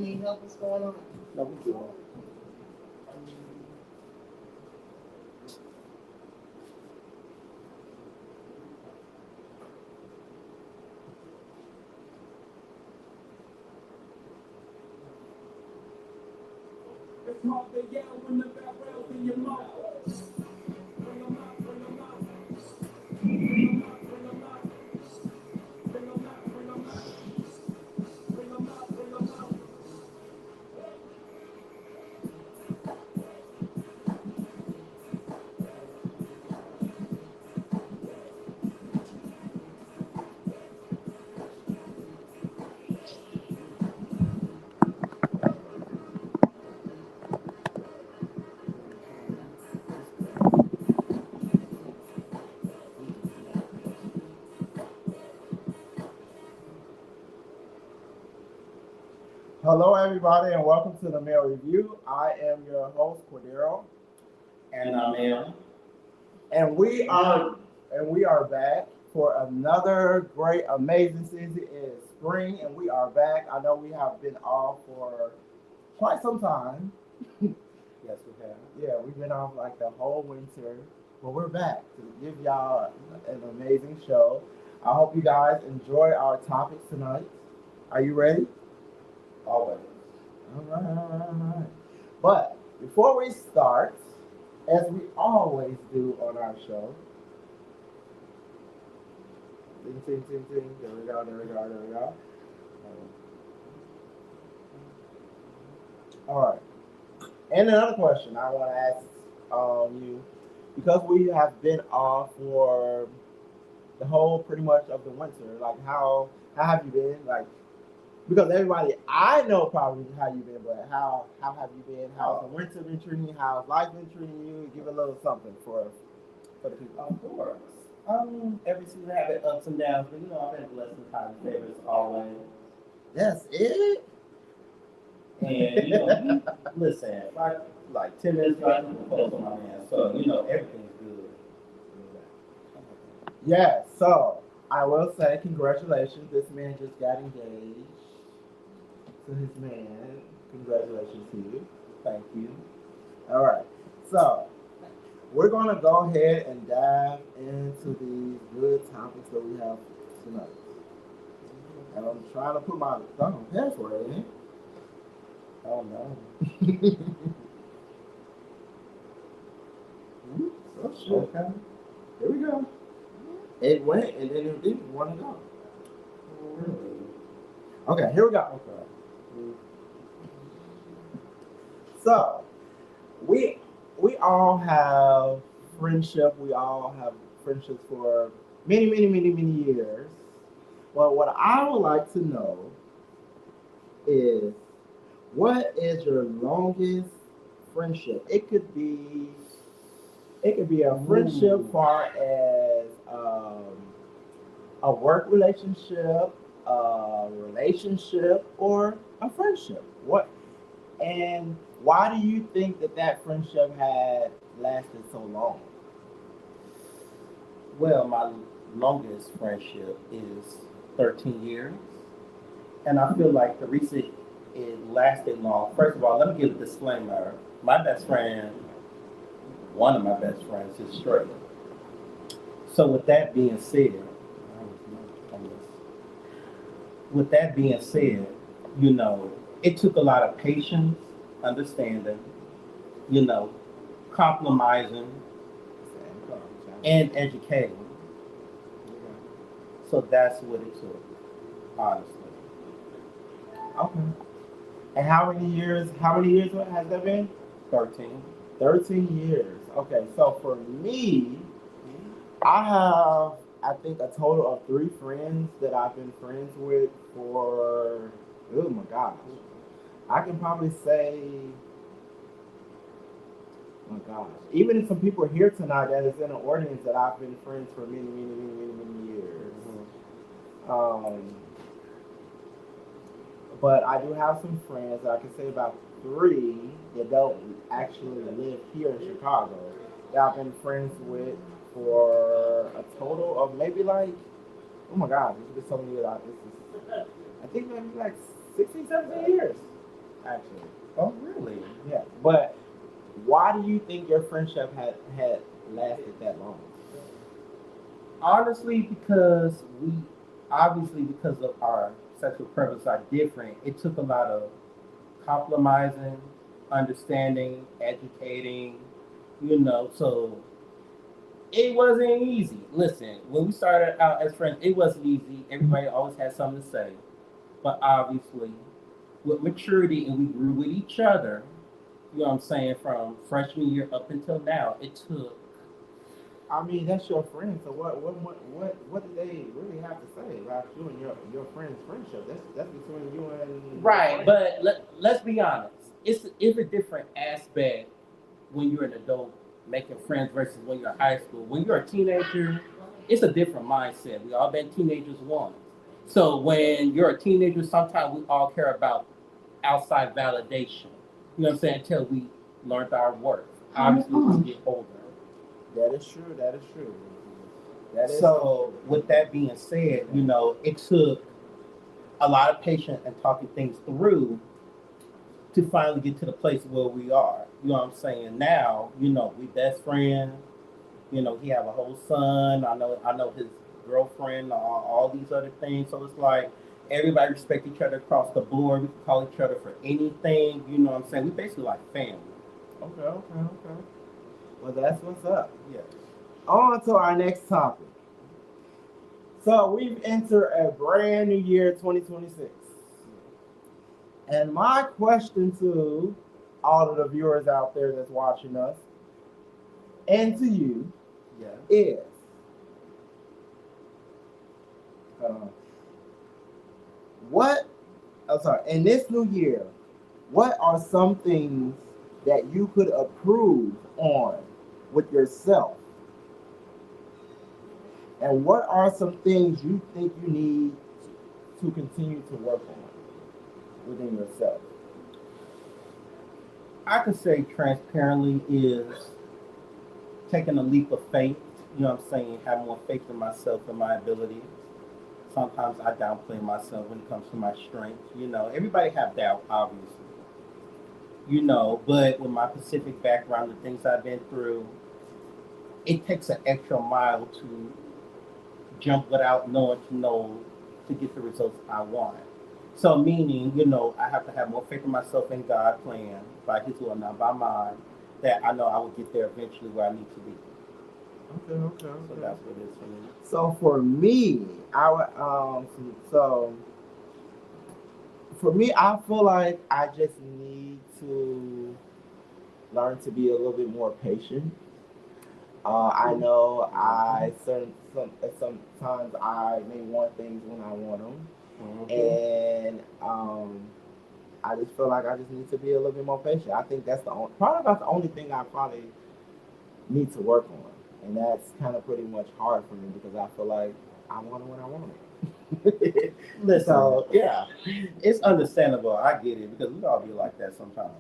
need help? What's going on? No, we do. It's hard to yell when the barrel's in your mouth. Bring 'em out, bring 'em out. Bring 'em out, bring 'em out. Bring 'em out, bring 'em out. Bring 'em out, bring 'em out. Hello, everybody, and welcome to the Mail Review. I am your host, Cordero, And I'm in. and we are back for another great, amazing season. It is spring, and we are back. I know we have been off for quite some time. Yes, we have. Yeah, we've been off like the whole winter, but we're back to give y'all an amazing show. I hope you guys enjoy our topics tonight. Are you ready? Always. All right, all right, all right. But before we start, as we always do on our show, ding, ding, ding, ding. There we go, there we go, there we go. All right. And another question I want to ask you, because we have been off for the whole pretty much of the winter, like how have you been? Like, because everybody I know probably how you been, but how have you been? How's the winter been treating you? How's life been treating you? Give a little something for the people. Of course. Every season have its ups and downs, but I've been blessed and highly favored as always. That's it. And listen, like 10 minutes ago, I just proposed on my man, so everything's good. Yeah. So I will say congratulations. This man just got engaged to his man. Congratulations to you. Thank you. All right. So we're gonna go ahead and dive into these good topics that we have tonight. And I'm trying to put my thumb on password in. Oh no. Oh shit. Okay. Here we go. It went and then it didn't want to go. Really? Okay, here we go. Okay. So we all have friendship. We all have friendships for many, many, many, many years. Well, what I would like to know is what is your longest friendship? It could be a friendship far as a work relationship, or a friendship. What and why do you think that friendship had lasted so long? Well, my longest friendship is 13 years. And I feel like the reason it lasted long, first of all, let me give a disclaimer. My best friend, one of my best friends, is straight. So with that being said, it took a lot of patience, understanding, you know, compromising, and educating. So that's what it took, honestly. Okay. And how many years has that been? 13. 13 years. Okay, so for me, I have, I think, a total of 3 friends that I've been friends with for, oh my gosh. I can probably say, oh my gosh, even if some people are here tonight that is in the audience that I've been friends for many, many, many, many, many years. Um, but I do have some friends, I can say about 3 that don't actually live here in Chicago, that I've been friends with for a total of maybe like, oh my God, it's been so many years. I think maybe like 16, 17 years. actually. Oh, really? Yeah. But why do you think your friendship had lasted that long? Honestly, because we obviously because of our sexual preferences are different, it took a lot of compromising, understanding, educating, so it wasn't easy. Listen, when we started out as friends, it wasn't easy. Everybody always had something to say. But obviously, with maturity and we grew with each other, you know what I'm saying, from freshman year up until now, it took. I mean, that's your friend. So what do they really have to say about you and your friend's friendship? That's between you and your Right, friend. but let's be honest. It's a different aspect when you're an adult making friends versus when you're in high school. When you're a teenager, it's a different mindset. We all been teenagers once. So when you're a teenager, sometimes we all care about outside validation. You know what I'm saying? Until we learned our worth. Obviously, as we get older. That is true. That is true. That is So true. with that being said, it took a lot of patience and talking things through to finally get to the place where we are. You know what I'm saying? Now, we best friends. He have a whole son. I know his girlfriend, all these other things. So it's like everybody respect each other across the board. We can call each other for anything. You know what I'm saying? We basically like family. Okay, okay, okay. Well, that's what's up. Yeah. On to our next topic. So we've entered a brand new year, 2026. And my question to all of the viewers out there that's watching us and to you Yeah. is uh, what, I'm sorry, in this new year, what are some things that you could improve on with yourself? And what are some things you think you need to continue to work on within yourself? I could say transparently is taking a leap of faith. You know what I'm saying? Have more faith in myself and my abilities. Sometimes I downplay myself when it comes to my strengths. Everybody have doubt, obviously. But with my specific background, the things I've been through, it takes an extra mile to jump without knowing to know to get the results I want. So meaning, I have to have more faith in myself and God plan by his will, not by mine, that I know I will get there eventually where I need to be. Okay, okay, So okay. that's what it is for me. So for me, I would so for me, I feel like I just need to learn to be a little bit more patient. I know sometimes I may want things when I want them, Mm-hmm. and I just feel like I just need to be a little bit more patient. I think that's the only probably about the only thing I probably need to work on, and that's kind of pretty much hard for me because I feel like I want it when I want it. Listen, So yeah, it's understandable. I get it because we all be like that sometimes.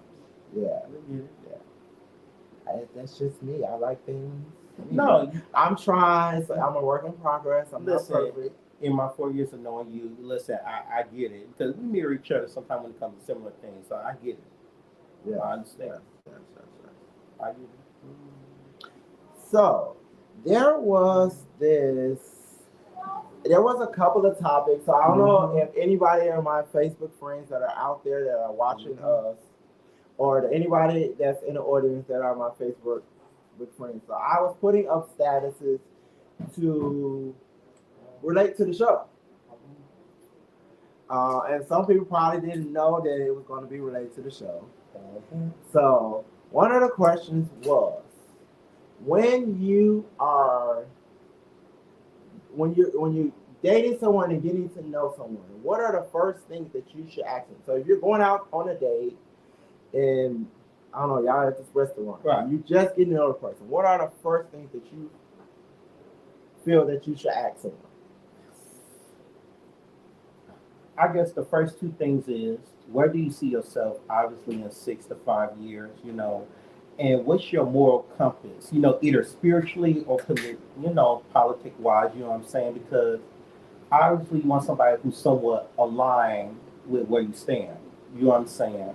yeah, We get it. yeah. That's just me. I like things. But No, I'm trying. So I'm a work in progress. I'm not listen. perfect. In my 4 years of knowing you, listen, I get it because we mirror each other sometimes when it comes to similar things. So I get it. Yes, I understand. yes, yes, yes, yes. I get it. So there was this. There was a couple of topics. So I don't know if anybody of my Facebook friends that are out there that are watching Mhm. us, or anybody that's in the audience that are my Facebook with friends. So I was putting up statuses to relate to the show. And some people probably didn't know that it was going to be related to the show. Mhm. So one of the questions was, when you are when you dating someone and getting to know someone, what are the first things that you should ask them? So if you're going out on a date and I don't know, y'all at this restaurant, Right. and you just getting to know the person, what are the first things that you feel that you should ask someone? I guess the first two things is where do you see yourself obviously in 6 to 5 years, and what's your moral compass, either spiritually or politic wise, you know what I'm saying? Because obviously you want somebody who's somewhat aligned with where you stand. You know what I'm saying?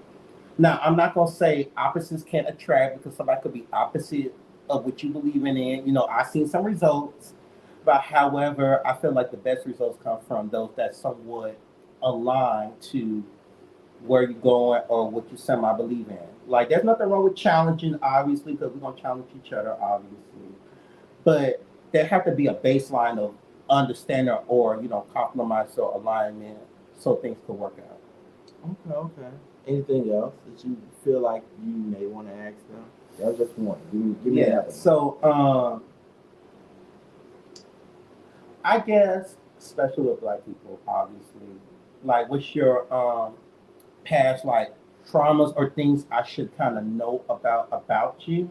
Now, I'm not gonna say opposites can't attract because somebody could be opposite of what you believe in. I've seen some results, but however, I feel like the best results come from those that somewhat align to where you're going or what you semi believe in. Like, there's nothing wrong with challenging, obviously, because we're gonna challenge each other, obviously. But there have to be a baseline of understanding or compromise or alignment so things could work out. Okay, okay. Anything else that you feel like you may want to ask them? That was just one. Give me Yeah. another. So, I guess, especially with Black people, obviously, like, what's your past like traumas or things I should kind of know about you?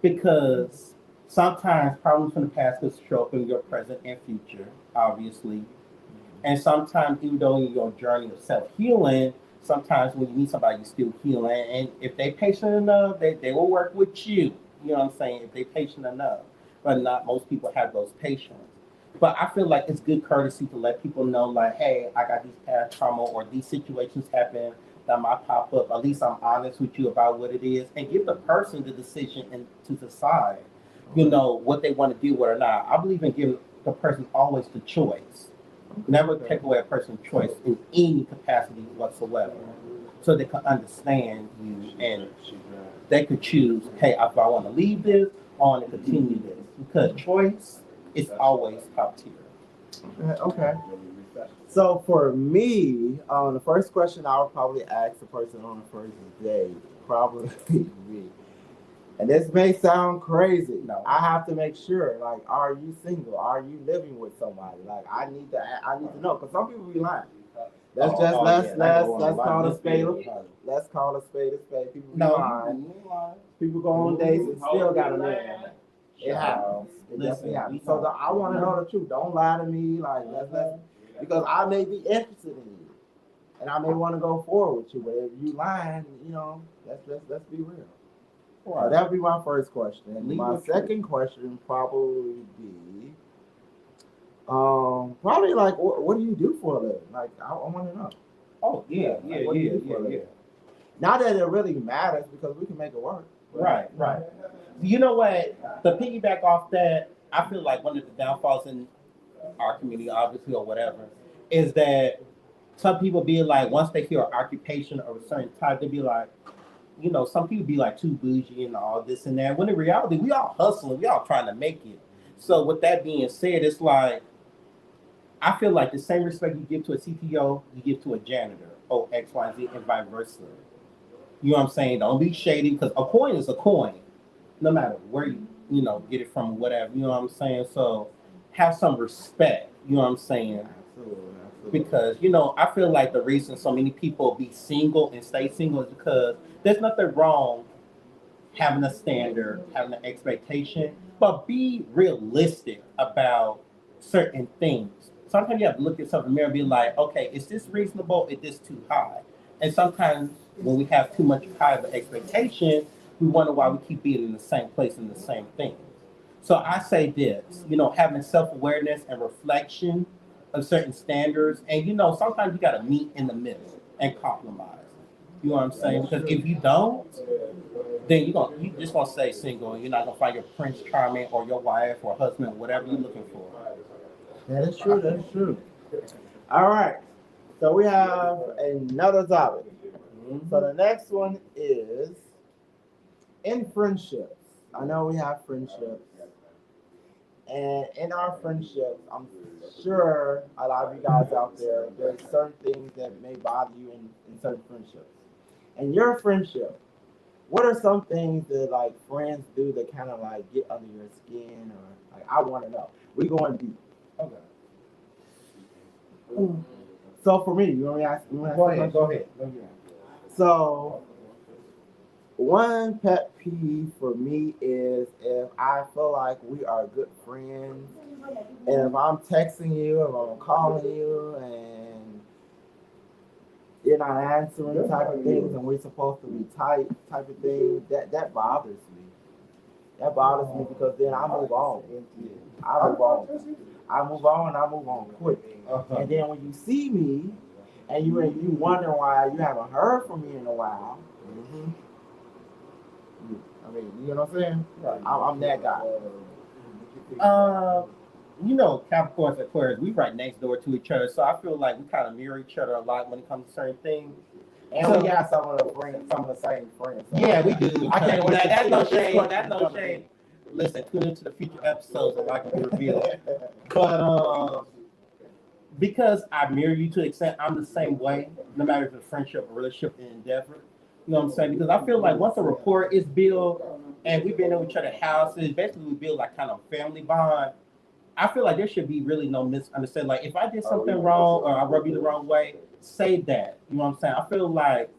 Because sometimes problems from the past could show up in your present and future, obviously. And sometimes, even though in your journey of self healing, sometimes when you meet somebody, you still healing. And if they patient enough, they will work with you. You know what I'm saying? If they patient enough, but not most people have those patience. But I feel like it's good courtesy to let people know, like, hey, I got these past trauma or these situations happen that might pop up. At least I'm honest with you about what it is, and give the person the decision and to decide, Okay. what they want to do with or not. I believe in giving the person always the choice. Never Okay. take away a person's choice in any capacity whatsoever. So they can understand you and they could choose, hey, if I want to leave this, I want to continue this. Because choice is always top tier. Okay. So for me, the first question I would probably ask the person on the first date, probably me. And this may sound crazy. No. I have to make sure, like, are you single? Are you living with somebody? Like, I need to know, because some people be lying. Let's just let's call a spade. Let's call a spade a spade. People be No, lying. you ain't lying. People go on dates and still got a man. It happens. It Listen, definitely happens. So I want to know the truth. Don't lie to me. Like, let's because I may be interested in you, and I may want to go forward with you. But if you lying, let's be real. Right. That would be my first question. Leave My with truth. second question probably be, probably like, what do you do for a living? Like, I want to know. Oh, yeah, Like, what do you do for a living? Not that it really matters because we can make it work. Right, right. You know what? To piggyback off that, I feel like one of the downfalls in our community, obviously, or whatever, is that some people be like, once they hear an occupation of a certain type, they be like, some people be like too bougie and all this and that. When in reality, we all hustling, we all trying to make it. So with that being said, it's like I feel like the same respect you give to a CTO, you give to a janitor, or X, Y, Z, and vice versa. You know what I'm saying? Don't be shady because a coin is a coin, no matter where you get it from, whatever. You know what I'm saying? So have some respect. You know what I'm saying? Absolutely, absolutely. Because I feel like the reason so many people be single and stay single is because there's nothing wrong having a standard, having an expectation, but be realistic about certain things. Sometimes you have to look at yourself in the mirror and be like, okay, is this reasonable? Is this too high? And sometimes when we have too much high of an expectation, we wonder why we keep being in the same place and the same thing. So I say this, having self awareness and reflection of certain standards, and sometimes you got to meet in the middle and compromise. You know what I'm saying? Because if you don't, then you just gonna stay single, and you're not gonna find your prince charming or your wife or husband, whatever you're looking for. That is true. That is true. All right. So we have another topic. So the next one is in friendships. I know we have friendships, and in our friendships, I'm sure a lot of you guys out there, there's certain things that may bother you in certain friendships. And your friendship, what are some things that like friends do that kind of like get under your skin, or like I want to know? We going deep. Okay. So for me, you want me to ask? You want to Go ask ahead. Go ahead. Go ahead. So one pet peeve for me is if I feel like we are good friends, and if I'm texting you, if I'm calling you, and you're not answering type of things, and we're supposed to be tight type of thing, that bothers me. That bothers me because then I move on. I move on. I move on. I move on quick. Uh-huh. And then when you see me, and you wonder why you haven't heard from me in a while. Mm-hmm. I mean, you know what I'm saying? Right. I'm that guy. You know, Capricorns and Aquarius, we right next door to each other, so I feel like we kind of mirror each other a lot when it comes to certain things. And So- we got some of the same friends. So Yeah, we do. I can't wait to That's see no what this shade. one That's no comes shade. Listen, tune into the future episodes of I Can Be Revealed. But because I mirror you to an extent, I'm the same way, no matter if it's a friendship, a relationship, an endeavor. You know what I'm saying? Because I feel like once a rapport is built and we've been in each other's houses, basically we build like kind of family bond. I feel like there should be really no misunderstanding. Like if I did something wrong or I rub you the wrong way, say that. You know what I'm saying? I feel like,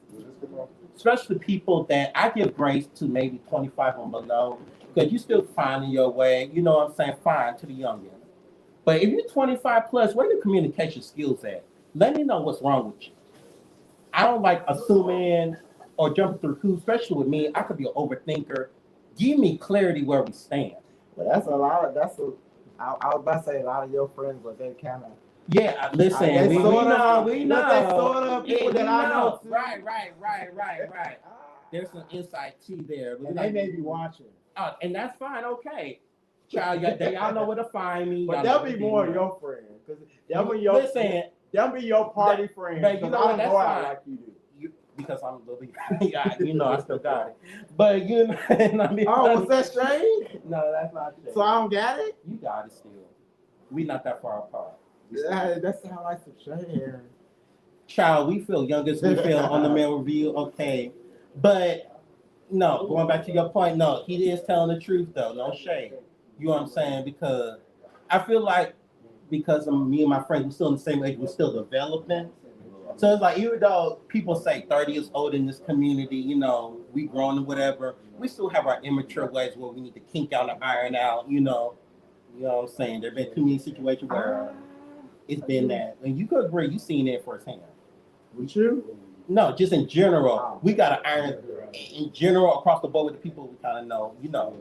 especially people that I give grace to maybe 25 and below, because you still finding your way. You know what I'm saying? Fine to the youngin. But if you're 25 plus, where are your communication skills at? Let me know what's wrong with you. I don't like assuming or jumping through hoops, especially with me. I could be an overthinker. Give me clarity where we stand. But that's a lot of I was about to say a lot of your friends, but they kind of Yeah, listen, they we sort know, of- we look, know. they sort of people that we I know too. Right. There's some inside tea there. and they may be watching. And that's fine, okay. Child, y'all know where to find me. But Y'all they'll know be where to more me. your friends, because they'll be your Listen, they'll be your party friends. but you Because know I what, don't that's go out fine. like you do. because I'm a little bit, yeah, you know, I still got it. But you know, and I mean, Oh, was that shade? No, that's not shade. So I don't get it? You got it still. We not that far apart. That sounds like some shade here. Child, we feel youngest we feel on the male review, okay. But no, going back to your point, no, he is telling the truth though, no shade. You know what I'm saying? Because I feel like because of me and my friends, we're still in the same age, we're still developing. So it's like even though people say 30 is old in this community, you know, we grown and whatever, we still have our immature ways where we need to kink out and iron out, you know. You know what I'm saying? There have been too many situations where it's been that, and you could agree, you seen it firsthand. With you? No, just in general, we got to iron in general across the board with the people we kind of know, you know.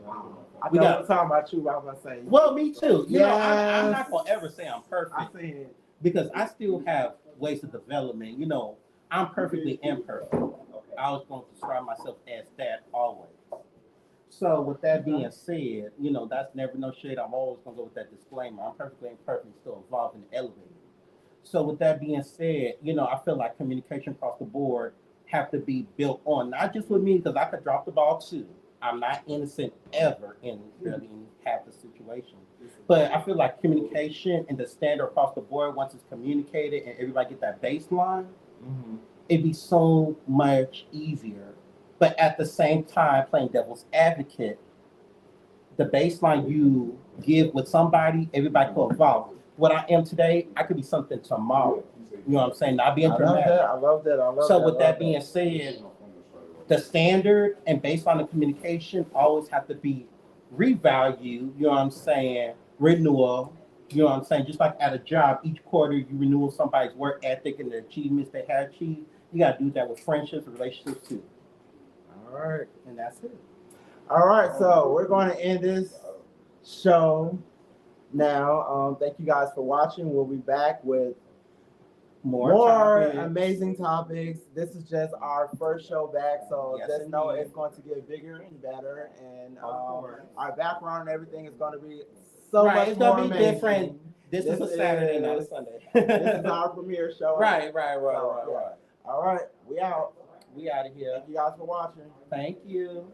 I We know got- what talking about you, but I was gonna say. Well, me too. You know, I'm Yes. not gonna ever say I'm perfect I seen it. because I still have ways of development. You know, I'm perfectly imperfect. I was going to describe myself as that always. So with that being said, you know, that's never no shade. I'm always gonna go with that disclaimer. I'm perfectly imperfect, still evolving and elevating. So with that being said, you know, I feel like communication across the board have to be built on, not just with me, because I could drop the ball too. I'm not innocent ever in really in half the situation. But I feel like communication and the standard across the board, once it's communicated and everybody get that baseline, it'd be so much easier. But at the same time, playing devil's advocate, the baseline you give with somebody, everybody could evolve. What I am today, I could be something tomorrow. You know what I'm saying? Not being I love dramatic. that. I love that. I love that. So with I love that being said, the standard and baseline of communication always have to be revalued, you know what I'm saying, renewal, you know what I'm saying, just like at a job, each quarter you renew somebody's work ethic and the achievements they have achieved. You got to do that with friendships and relationships too. All right. And that's it. All right, so we're going to end this show now. Thank you guys for watching. We'll be back with more topics. amazing topics. This is just our first show back, so Yes, just know indeed. it's going to get bigger and better. And Of course. our background and everything is going to be so Right, much it's more gonna be amazing. different. This is a Saturday, not a Sunday. This is our premiere show. Right. All right, we out. We out of here. Thank you guys for watching. Thank you.